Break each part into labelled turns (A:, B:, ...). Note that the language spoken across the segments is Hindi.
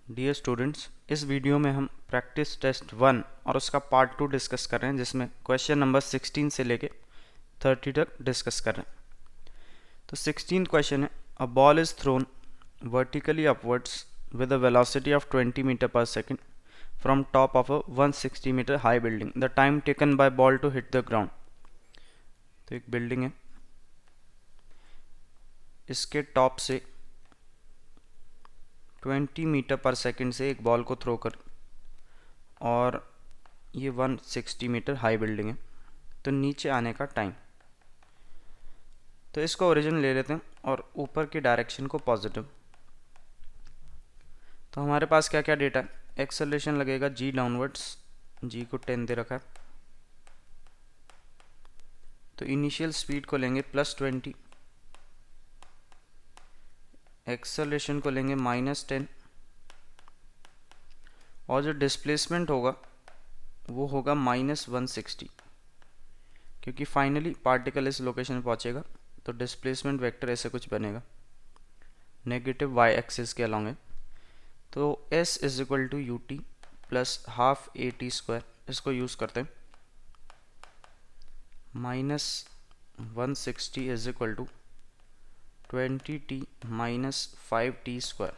A: डियर स्टूडेंट्स, इस वीडियो में हम प्रैक्टिस टेस्ट 1 और उसका पार्ट 2 डिस्कस कर रहे हैं, जिसमें क्वेश्चन नंबर 16 से लेके 30 तक डिस्कस कर रहे हैं। तो 16 क्वेश्चन है, a ball is thrown vertically upwards with a velocity of 20 meter per second from top of a 160 meter high building. The time taken by ball to hit the ground. तो एक बिल्डिंग है, इसके टॉप से 20 मीटर पर सेकंड से एक बॉल को थ्रो कर, और ये 160 मीटर हाई बिल्डिंग है, तो नीचे आने का टाइम। तो इसको ओरिजिन ले लेते हैं और ऊपर की डायरेक्शन को पॉजिटिव। तो हमारे पास क्या क्या डेटा है, एक्सेलरेशन लगेगा जी डाउनवर्ड्स, जी को 10 दे रखा है, तो इनिशियल स्पीड को लेंगे +20, एक्सेलरेशन को लेंगे -10, और जो डिस्प्लेसमेंट होगा वो होगा -160, क्योंकि फाइनली पार्टिकल इस लोकेशन पहुंचेगा, तो डिस्प्लेसमेंट वेक्टर ऐसे कुछ बनेगा नेगेटिव वाई एक्सिस के अलॉन्ग है। तो s is equal to u t plus half a t square, इसको यूज़ करते हैं। -160 is equal to 20t minus 5t square,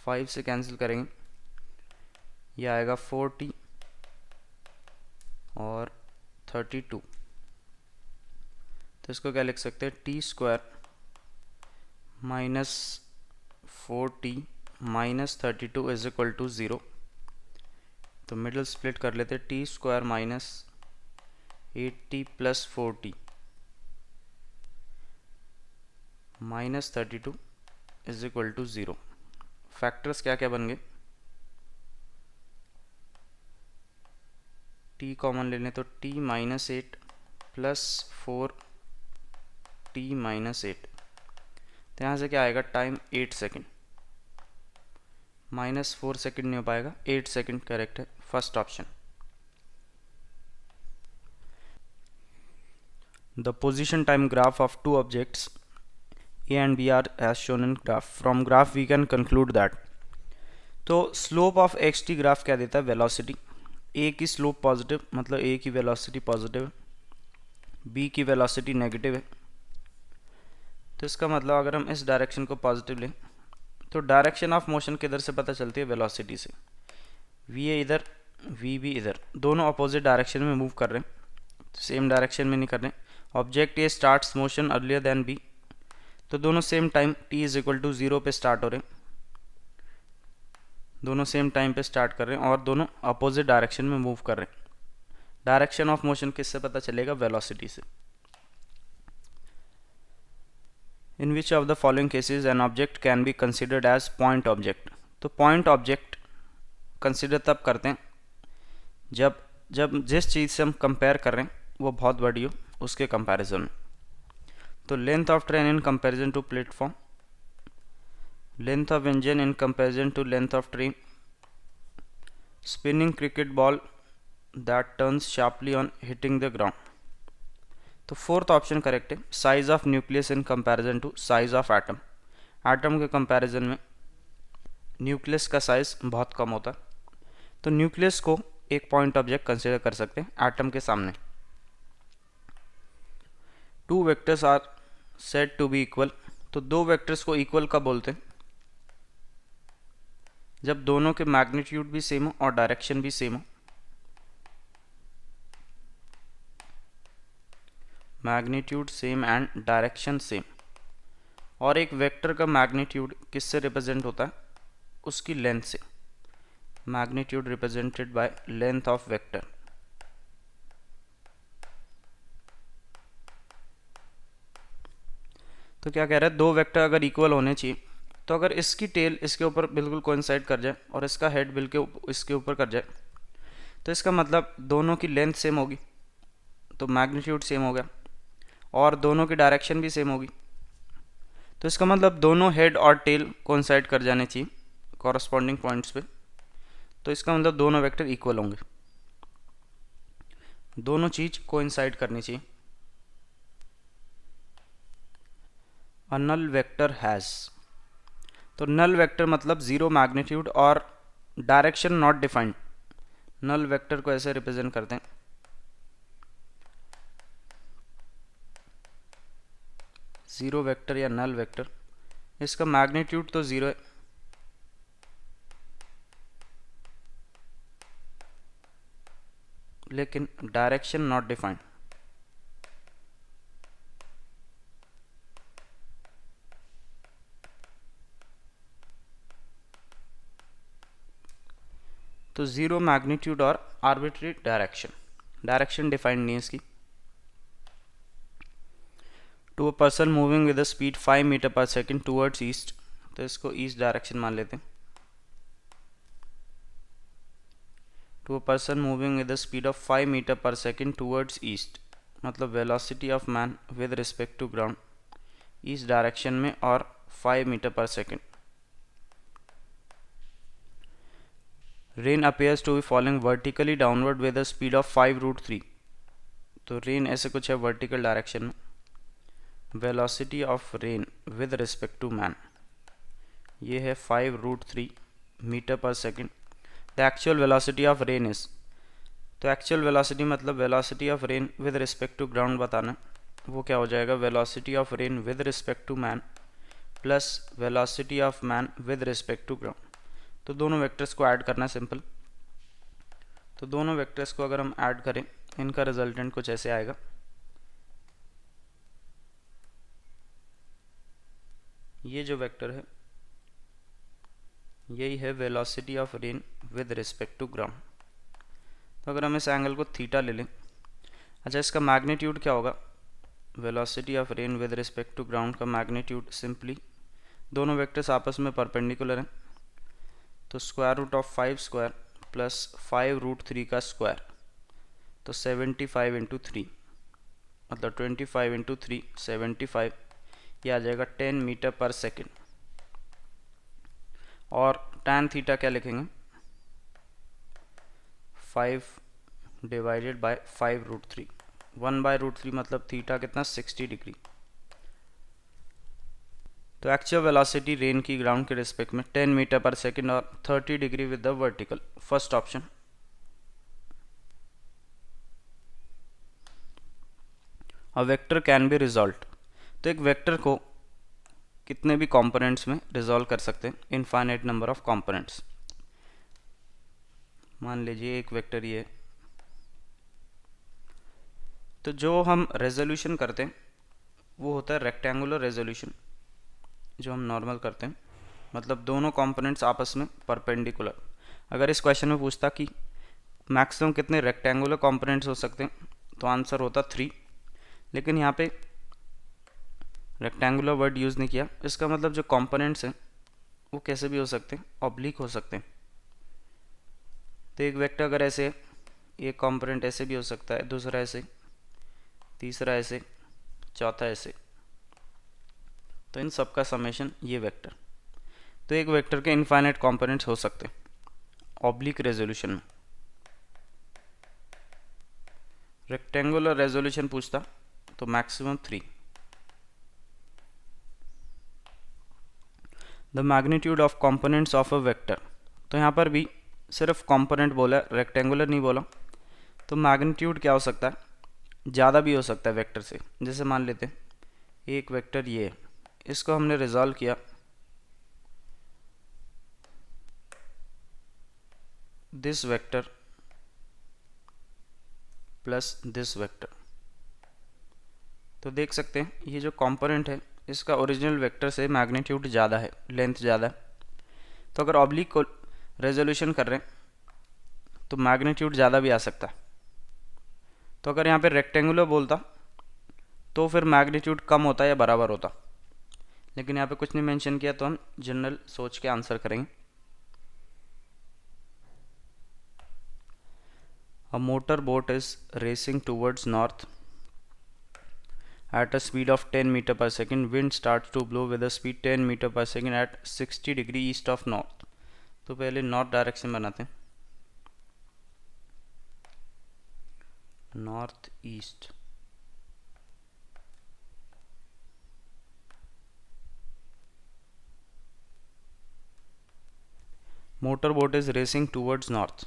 A: 5 से कैंसिल करेंगे, यह आएगा 4t और 32। तो इसको क्या लिख सकते हैं, t square minus 4t minus 32 is equal to 0। तो मिडल स्प्लिट कर लेते, t square minus 8t plus 4t minus 32 is equal to 0। Factors क्या क्या बन गए, t कॉमन ले लें तो t minus 8 plus 4t minus 8, तो यहाँ से क्या आएगा, टाइम 8 सेकेंड, -4 सेकेंड नहीं हो पाएगा, 8 सेकेंड करेक्ट है, first option. The position time graph of two objects A and B are as shown in graph. From graph we can conclude that. तो slope of x T graph क्या देता है, वेलोसिटी। ए की स्लोप पॉजिटिव, मतलब ए की वेलोसिटी पॉजिटिव है, बी की वेलोसिटी नेगेटिव है। तो इसका मतलब अगर हम इस डायरेक्शन को पॉजिटिव लें तो डायरेक्शन ऑफ मोशन किधर से पता चलती है, वेलोसिटी से। वी है इधर, वी भी इधर, दोनों अपोजिट डायरेक्शन में मूव कर रहे हैं, सेम डायरेक्शन में नहीं कर रहे। Object A starts motion earlier than B, तो दोनों same time t is equal to 0 पे स्टार्ट हो रहे हैं, दोनों सेम टाइम पे स्टार्ट कर रहे हैं और दोनों अपोजिट डायरेक्शन में मूव कर रहे हैं। डायरेक्शन ऑफ मोशन किससे पता चलेगा, वेलोसिटी से। In which of the following cases an object can be considered as point object. तो पॉइंट ऑब्जेक्ट कंसिडर तब करते हैं जब जब जिस चीज़ से हम कंपेयर कर रहे हैं वो बहुत बड़ी हो उसके कंपैरिजन में। तो length of train in comparison to platform, length of engine in comparison to length of train, spinning cricket ball that turns sharply on hitting the ground. तो फोर्थ ऑप्शन करेक्ट है, size of nucleus in comparison to size of atom. Atom के कंपैरिजन में न्यूक्लियस का साइज बहुत कम होता है, तो न्यूक्लियस को एक पॉइंट ऑब्जेक्ट कंसिडर कर सकते हैं एटम के सामने। Two vectors are said to be equal, तो दो वेक्टर्स को इक्वल कब बोलते हैं, जब दोनों के मैग्नीट्यूड भी सेम हो और डायरेक्शन भी सेम हो। Magnitude same and direction same, और एक वेक्टर का मैग्नीट्यूड किससे रिप्रेजेंट होता है, उसकी लेंथ से। Magnitude represented by length of vector. तो क्या कह रहा है, दो वेक्टर अगर इक्वल होने चाहिए, तो अगर इसकी टेल इसके ऊपर बिल्कुल कोइंसाइड कर जाए और इसका हेड बिल्कुल इसके ऊपर कर जाए, तो इसका मतलब दोनों की लेंथ सेम होगी, तो मैग्नीट्यूड सेम हो गया, और दोनों की डायरेक्शन भी सेम होगी, तो इसका मतलब दोनों हेड और टेल कोइंसाइड कर जाने चाहिए कॉरस्पॉन्डिंग पॉइंट्स पे, तो इसका मतलब दोनों वेक्टर इक्वल होंगे, दोनों चीज़ कोइंसाइड करनी चाहिए। A null vector has, तो नल वेक्टर मतलब ज़ीरो मैग्नीट्यूड और direction not defined. Null vector को ऐसे रिप्रेजेंट करते हैं, ज़ीरो वेक्टर या नल वेक्टर, इसका मैग्नीट्यूड तो ज़ीरो है, लेकिन डायरेक्शन नॉट डिफाइंड। तो ज़ीरो मैग्नीट्यूड और आर्बिट्री डायरेक्शन, डायरेक्शन डिफाइंड नहीं है इसकी। To a person moving with a speed 5 metre per second towards east, तो इसको ईस्ट डायरेक्शन मान लेते हैं। To a person moving with a speed of 5 metre per second towards east, मतलब velocity of man with respect to ground east direction में और 5 metre per second. Rain appears to be falling vertically downward with a speed of 5√3, तो रेन ऐसे कुछ है वर्टिकल डायरेक्शन में। Velocity of rain with respect to man ये है 5√3 metre per second. The actual velocity of rain is, तो एक्चुअल वेलोसिटी मतलब velocity of rain with respect to ground बताना, वो क्या हो जाएगा, velocity of rain with respect to man plus velocity of man with respect to ground. तो दोनों वेक्टर्स को ऐड करना सिंपल। तो दोनों वेक्टर्स को अगर हम ऐड करें, इनका रिजल्टेंट कुछ ऐसे आएगा, ये जो वेक्टर है यही है velocity of rain with respect to ground. तो अगर हम इस एंगल को थीटा ले लें, अच्छा इसका मैग्नीट्यूड क्या होगा, velocity of rain with respect to ground का मैग्नीट्यूड सिंपली, दोनों वेक्टर्स आपस में परपेंडिकुलर हैं, तो square root of 5 square plus 5√3 का स्क्वायर, तो 75 इंटू 3 मतलब 25 इंटू 3 75, ये आ जाएगा 10 मीटर पर सेकेंड। और tan थीटा क्या लिखेंगे, 5 डिवाइडेड बाय 5√3, 1/√3 मतलब थीटा कितना 60 डिग्री। तो एक्चुअल वेलोसिटी रेन की ग्राउंड के रिस्पेक्ट में 10 मीटर पर सेकेंड और 30 degree with the vertical, first option. A vector can be resolve, तो एक वेक्टर को कितने भी कंपोनेंट्स में रिजॉल्व कर सकते हैं, इनफाइनाइट नंबर ऑफ कंपोनेंट्स। मान लीजिए एक वेक्टर ये, तो जो हम रेजोल्यूशन करते हैं वो होता है रेक्टेंगुलर रेजोल्यूशन, जो हम नॉर्मल करते हैं, मतलब दोनों कंपोनेंट्स आपस में परपेंडिकुलर। अगर इस क्वेश्चन में पूछता कि मैक्सिमम कितने रेक्टेंगुलर कंपोनेंट्स हो सकते हैं, तो आंसर होता 3, लेकिन यहाँ पे रेक्टेंगुलर वर्ड यूज़ नहीं किया, इसका मतलब जो कंपोनेंट्स हैं वो कैसे भी हो सकते हैं, ऑब्लिक हो सकते हैं। तो एक वेक्टर अगर ऐसे है, एक कंपोनेंट ऐसे भी हो सकता है, दूसरा ऐसे, तीसरा ऐसे, चौथा ऐसे, तो इन सब का समेशन ये वेक्टर। तो एक वेक्टर के इनफाइनाइट कंपोनेंट्स हो सकते हैं ऑब्लिक रेजोल्यूशन में। रेक्टेंगुलर रेजोल्यूशन पूछता तो maximum 3। The magnitude of components of a vector, तो यहाँ पर भी सिर्फ कंपोनेंट बोला, रेक्टेंगुलर नहीं बोला, तो मैग्नीट्यूड क्या हो सकता है, ज़्यादा भी हो सकता है वेक्टर से। जैसे मान लेते हैं एक वेक्टर ये है, इसको हमने रिजॉल्व किया, this vector plus this vector, तो देख सकते हैं ये जो कंपोनेंट है इसका ओरिजिनल वेक्टर से मैग्नीट्यूड ज़्यादा है, लेंथ ज़्यादा है। तो अगर ऑब्लिक को रेजोल्यूशन कर रहे हैं तो मैग्नीट्यूड ज़्यादा भी आ सकता है। तो अगर यहाँ पे रेक्टेंगुलर बोलता तो फिर मैग्नीट्यूड कम होता या बराबर होता, लेकिन यहाँ पे कुछ नहीं मेंशन किया, तो हम जनरल सोच के आंसर करेंगे। A motor boat is racing towards north at a speed of 10 meter per second. Wind starts to blow with a speed 10 meter per second at 60 degree east of north. तो पहले नॉर्थ डायरेक्शन बनाते हैं, north east. Motor boat is racing towards north,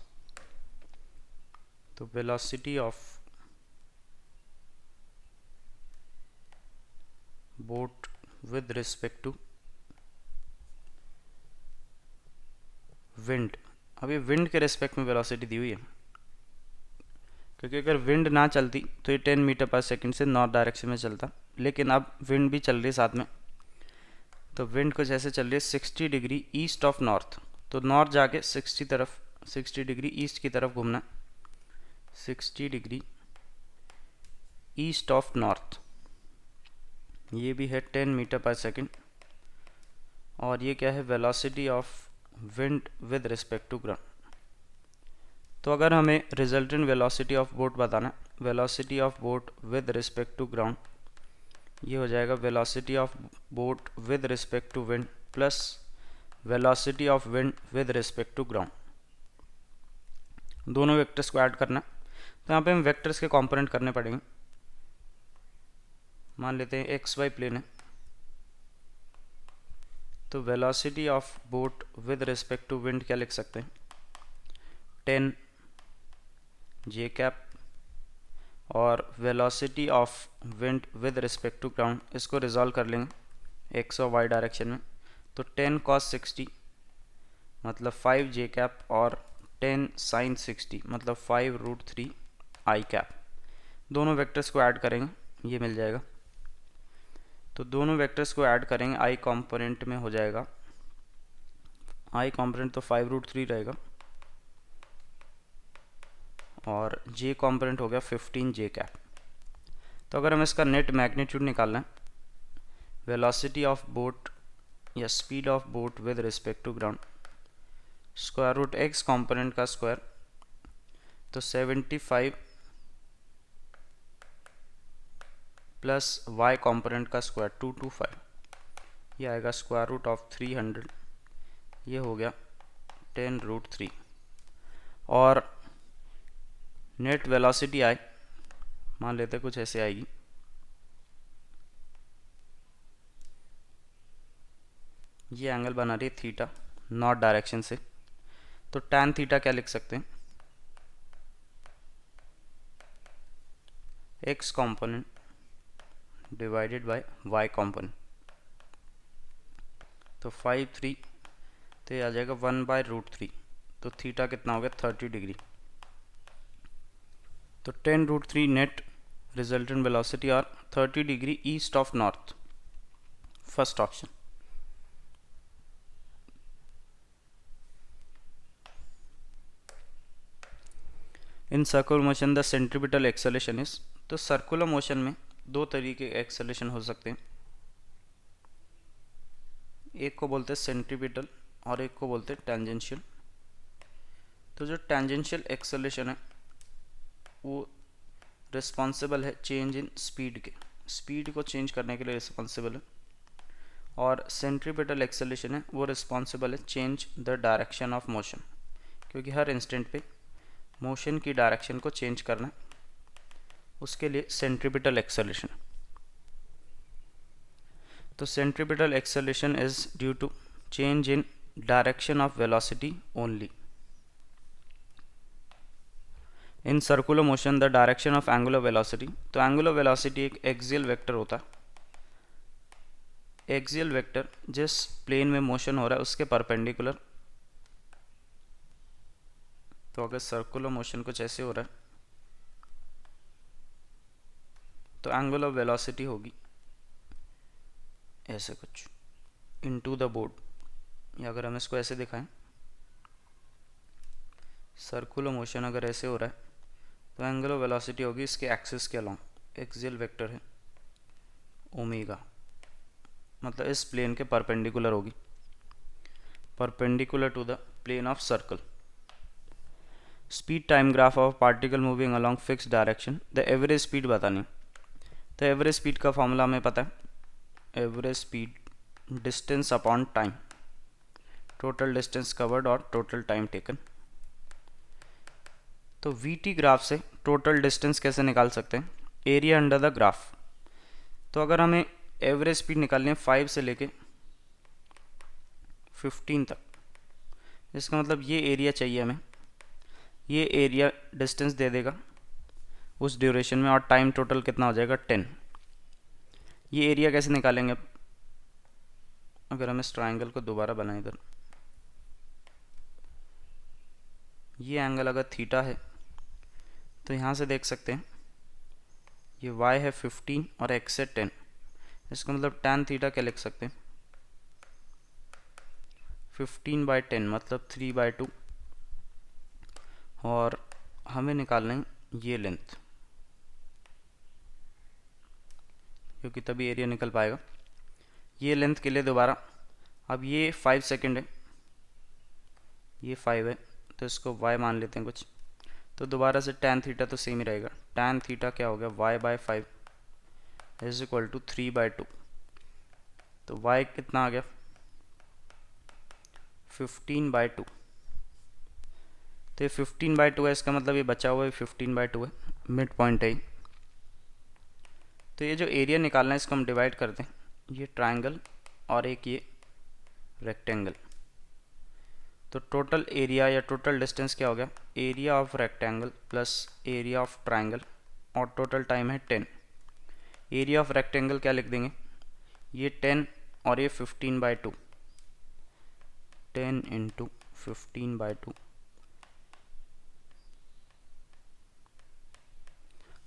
A: तो velocity of boat with respect to wind. अब ये विंड के रिस्पेक्ट में वेलोसिटी दी हुई है, क्योंकि अगर विंड ना चलती तो ये 10 मीटर पर सेकंड से नॉर्थ डायरेक्शन में चलता, लेकिन अब विंड भी चल रही है साथ में। तो विंड कुछ ऐसे चल रही है 60 डिग्री ईस्ट ऑफ नॉर्थ, तो नॉर्थ जाके 60 डिग्री ईस्ट की तरफ घूमना, 60 डिग्री ईस्ट ऑफ नॉर्थ। ये भी है 10 मीटर पर सेकंड। और ये क्या है, velocity of wind with respect to ground. तो अगर हमें रिजल्टेंट वेलोसिटी ऑफ बोट बताना, velocity of boat with respect to ground, ये हो जाएगा velocity of boat with respect to wind plus velocity of wind with respect to ground. दोनों वेक्टर्स को ऐड करना, तो यहाँ पे हम वेक्टर्स के कंपोनेंट करने पड़ेंगे। मान लेते हैं एक्स वाई प्लेन है, तो velocity of boat with respect to wind क्या लिख सकते हैं, 10 जे कैप, और velocity of wind with respect to ground इसको रिजॉल्व कर लेंगे एक्स और वाई डायरेक्शन में, तो 10 cos 60 मतलब 5 जे कैप और 10 sin 60 मतलब 5√3 आई कैप। दोनों वेक्टर्स को ऐड करेंगे, ये मिल जाएगा। तो दोनों वेक्टर्स को ऐड करेंगे, आई कंपोनेंट में हो जाएगा, आई कंपोनेंट तो 5√3 रहेगा और जे कंपोनेंट हो गया 15 जे कैप। तो अगर हमें इसका नेट मैग्नीट्यूड निकालना है, वेलोसिटी ऑफ बोट या speed of boat with respect to ground, square root X component का स्क्वायर, तो 75 प्लस वाई कंपोनेंट का स्क्वायर 225, ये आएगा स्क्वायर रूट ऑफ 300, ये हो गया 10√3। और नेट वेलोसिटी आए, मान लेते कुछ ऐसे आएगी, ये एंगल बना रही है थीटा नॉर्थ डायरेक्शन से, तो tan थीटा क्या लिख सकते हैं, x component divided by y component, तो 5/3, तो ये आ जाएगा 1/√3, तो थीटा कितना हो गया 30 डिग्री। तो 10√3 नेट रिजल्टेंट वेलोसिटी और 30 degree east of north, first option. In circular motion the centripetal acceleration is, तो सर्कुलर मोशन में दो तरीके के एक्सेलेरेशन हो सकते हैं, एक को बोलते हैं सेंट्रीपिटल और एक को बोलते हैं टेंजेंशियल। तो जो टेंजेंशियल एक्सेलेरेशन है वो रिस्पॉन्सिबल है चेंज इन स्पीड के, स्पीड को चेंज करने के लिए रिस्पॉन्सिबल है, और सेंट्रीपिटल एक्सेलेरेशन है वो रिस्पॉन्सिबल है change the direction of motion, क्योंकि हर इंस्टेंट पे मोशन की डायरेक्शन को चेंज करना, उसके लिए सेंट्रीपिटल एक्सेलेरेशन। तो centripetal acceleration is due to change in direction of velocity only. In circular motion the direction of angular velocity, तो एंगुलर वेलोसिटी एक एक्सियल वेक्टर होता है, एक्सियल वेक्टर जिस प्लेन में मोशन हो रहा है उसके परपेंडिकुलर। तो अगर सर्कुलर मोशन कुछ ऐसे हो रहा है तो एंगुलर वेलोसिटी होगी ऐसे कुछ इनटू द बोर्ड, या अगर हम इसको ऐसे दिखाएं, सर्कुलर मोशन अगर ऐसे हो रहा है तो एंगुलर वेलोसिटी होगी इसके एक्सिस के अलोंग, एक्सियल वेक्टर है ओमेगा, मतलब इस प्लेन के परपेंडिकुलर होगी, perpendicular to the plane of circle. Speed time graph of particle moving along fix direction, the average speed बतानी। तो एवरेज स्पीड का फॉर्मूला हमें पता है, average speed distance upon time, total distance covered और टोटल टाइम टेकन। तो वीटी ग्राफ से टोटल डिस्टेंस कैसे निकाल सकते हैं, एरिया अंडर द ग्राफ। तो अगर हमें एवरेज स्पीड निकालनी है 5 से लेके 15 तक, इसका मतलब ये एरिया चाहिए हमें, ये एरिया डिस्टेंस दे देगा उस ड्यूरेशन में, और टाइम टोटल कितना हो जाएगा 10। ये एरिया कैसे निकालेंगे अब? अगर हम इस ट्राइंगल को दोबारा बनाएं इधर, ये एंगल अगर थीटा है तो यहाँ से देख सकते हैं ये y है 15 और x है 10। इसका मतलब tan थीटा क्या लिख सकते हैं? 15/10 मतलब 3/2, और हमें निकालना है ये लेंथ, क्योंकि तभी एरिया निकल पाएगा। ये लेंथ के लिए दोबारा, अब ये 5 सेकेंड है, ये 5 है, तो इसको y मान लेते हैं कुछ, तो दोबारा से tan थीटा तो सेम ही रहेगा। tan थीटा क्या हो गया? y/5 इज इक्वल टू 3/2, तो y कितना आ गया? 15/2। तो ये 15/2 है, इसका मतलब ये बचा हुआ है 15/2 है, मिड पॉइंट है। तो ये जो एरिया निकालना है इसको हम डिवाइड करते हैं, ये ट्राइंगल और एक ये रेक्टेंगल। तो टोटल एरिया या टोटल डिस्टेंस क्या हो गया? Area of rectangle plus area of triangle, और टोटल टाइम है 10। एरिया ऑफ रेक्टेंगल क्या लिख देंगे? ये 10 और ये 15/2, 10 इंटू 15/2,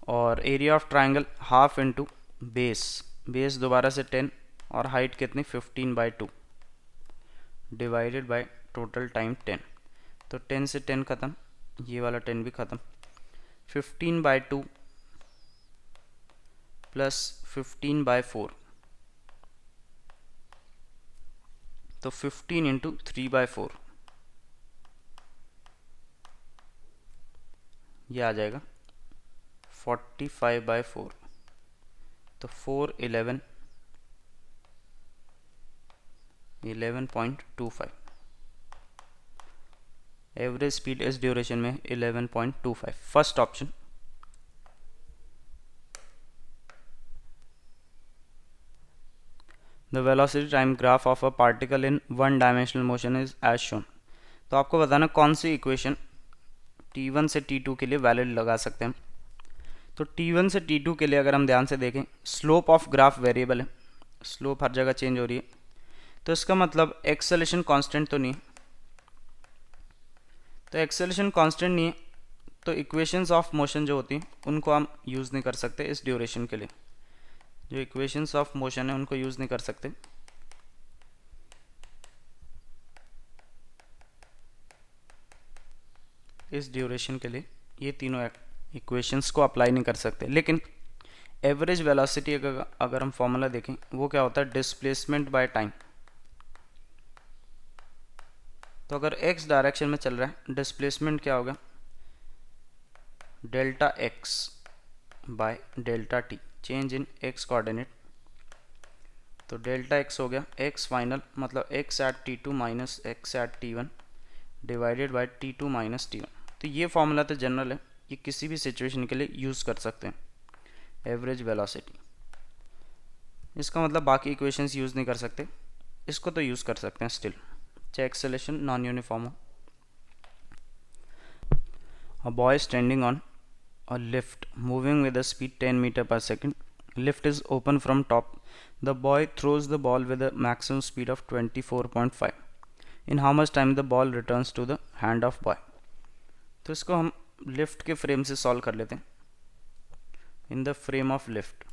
A: और area of triangle half into base, base दोबारा से 10 और हाइट कितनी? 15/2 डिवाइडेड बाय टोटल टाइम 10। तो 10 से 10 ख़त्म, ये वाला 10 भी ख़त्म। 15/2 प्लस 15/4, तो 15 इंटू 3/4, ये आ जाएगा 45/4, तो 11.25। एवरेज स्पीड इस ड्यूरेशन में 11.25, first option. The velocity time graph of a particle in one dimensional motion is as shown. तो आपको बताना कौन सी इक्वेशन T1 से T2 के लिए वैलिड लगा सकते हैं। तो T1 से T2 के लिए अगर हम ध्यान से देखें, स्लोप ऑफ ग्राफ वेरिएबल है, स्लोप हर जगह चेंज हो रही है, तो इसका मतलब एक्सेलेरेशन कांस्टेंट तो नहीं है। तो एक्सेलेरेशन कांस्टेंट नहीं है तो इक्वेशंस ऑफ मोशन जो होती हैं उनको हम यूज़ नहीं कर सकते इस ड्यूरेशन के लिए। जो इक्वेशंस ऑफ मोशन है उनको यूज़ नहीं कर सकते। इस ड्यूरेशन के लिए ये तीनों इक्वेशंस को अप्लाई नहीं कर सकते। लेकिन एवरेज वेलोसिटी अगर हम फॉर्मूला देखें, वो क्या होता है? Displacement by time. तो अगर x डायरेक्शन में चल रहा है, डिस्प्लेसमेंट क्या होगा? Delta x by delta t, change in x coordinate. तो डेल्टा x हो गया x फाइनल मतलब x at t2 minus x at t1 divided by t2 minus t1। तो ये फॉर्मूला तो जनरल है, ये किसी भी सिचुएशन के लिए यूज़ कर सकते हैं, एवरेज वेलोसिटी। इसका मतलब बाकी इक्वेशंस यूज़ नहीं कर सकते, इसको तो यूज़ कर सकते हैं स्टिल, चाहे एक्सेलेरेशन नॉन यूनिफॉर्म हो। A boy standing on a lift moving with a speed 10 meter per second. Lift is open from top. The boy throws the ball with a maximum speed of 24.5. In how much time the ball returns to the hand of boy? तो इसको हम लिफ्ट के फ्रेम से सॉल्व कर लेते हैं। In the frame of lift,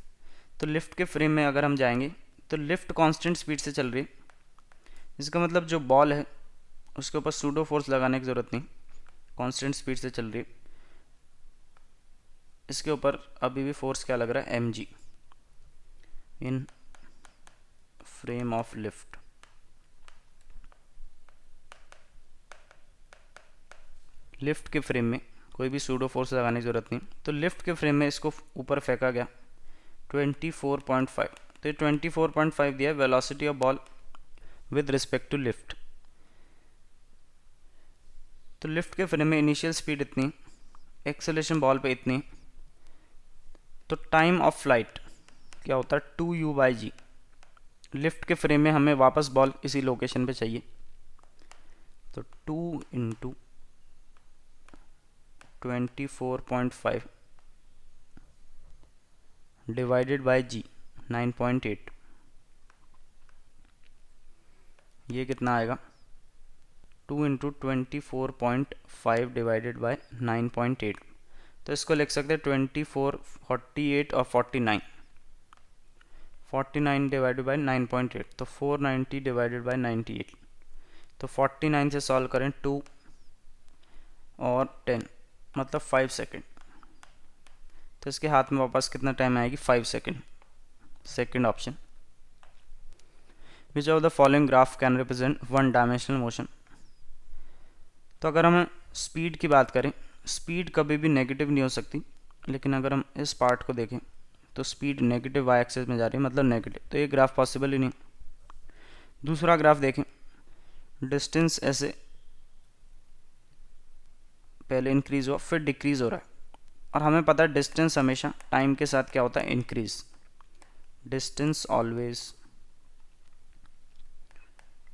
A: तो लिफ्ट के फ्रेम में अगर हम जाएंगे तो लिफ्ट कांस्टेंट स्पीड से चल रही है। इसका मतलब जो बॉल है उसके ऊपर सूडो फोर्स लगाने की ज़रूरत नहीं, कांस्टेंट स्पीड से चल रही है। इसके ऊपर अभी भी फोर्स क्या लग रहा है? mg in frame of lift. Lift के फ्रेम में कोई भी सूडो फोर्स लगाने की ज़रूरत नहीं, तो लिफ्ट के फ्रेम में इसको ऊपर फेंका गया 24.5। तो ये 24.5 दिया है velocity of ball with respect to lift. तो लिफ्ट के फ्रेम में इनिशियल स्पीड इतनी, एक्सेलेरेशन बॉल पे इतनी, तो टाइम ऑफ फ्लाइट क्या होता है? 2u/g। लिफ्ट के फ्रेम में हमें वापस बॉल इसी लोकेशन पे चाहिए, तो 2 इंटू 24.5 डिवाइडेड बाय जी 9.8, ये कितना आएगा? 2 इंटू 24.5 डिवाइडेड बाय 9.8, तो इसको लिख सकते हैं 24, 48 और 49, 49 डिवाइडेड बाय 9.8, तो 490 डिवाइडेड बाय 98, तो 49 से सॉल्व करें 2 और 10 मतलब 5 सेकेंड, तो इसके हाथ में वापस कितना टाइम आएगी? 5 second. Second option. Which of the following graph can represent one dimensional motion? तो अगर हम स्पीड की बात करें, स्पीड कभी भी नेगेटिव नहीं हो सकती, लेकिन अगर हम इस पार्ट को देखें तो स्पीड नेगेटिव वाई एक्सिस में जा रही है, मतलब नेगेटिव, तो ये ग्राफ पॉसिबल ही नहीं। दूसरा ग्राफ देखें, डिस्टेंस ऐसे पहले इंक्रीज हुआ फिर डिक्रीज हो रहा है, और हमें पता है डिस्टेंस हमेशा टाइम के साथ क्या होता है? Increase. Distance always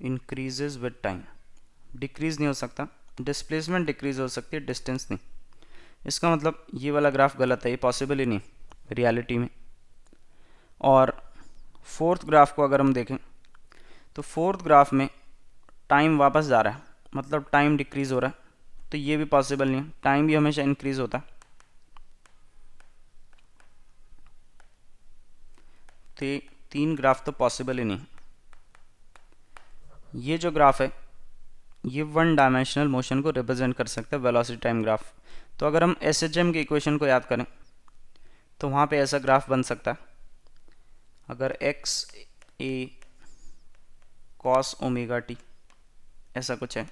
A: increases with time, decrease नहीं हो सकता। डिस्प्लेसमेंट डिक्रीज हो सकती है, डिस्टेंस नहीं। इसका मतलब ये वाला ग्राफ गलत है, ये पॉसिबल ही नहीं रियलिटी में। और फोर्थ ग्राफ को अगर हम देखें तो फोर्थ ग्राफ में टाइम वापस जा रहा है, मतलब टाइम डिक्रीज हो रहा है, तो ये भी पॉसिबल नहीं है, टाइम भी हमेशा इंक्रीज होता है। तो ये तीन ग्राफ तो पॉसिबल ही नहीं। ये जो ग्राफ है ये वन डायमेंशनल मोशन को रिप्रेजेंट कर सकता है, वेलोसिटी टाइम ग्राफ। तो अगर हम एसएचएम के इक्वेशन को याद करें तो वहाँ पे ऐसा ग्राफ बन सकता है, अगर एक्स ए कॉस ओमेगा टी ऐसा कुछ है,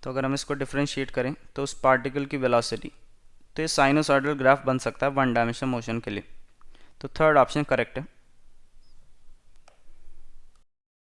A: तो अगर हम इसको डिफ्रेंशिएट करें तो उस पार्टिकल की वेलोसिटी, तो ये साइनोसॉइडल ग्राफ बन सकता है वन डायमेंशनल मोशन के लिए। तो थर्ड ऑप्शन करेक्ट है।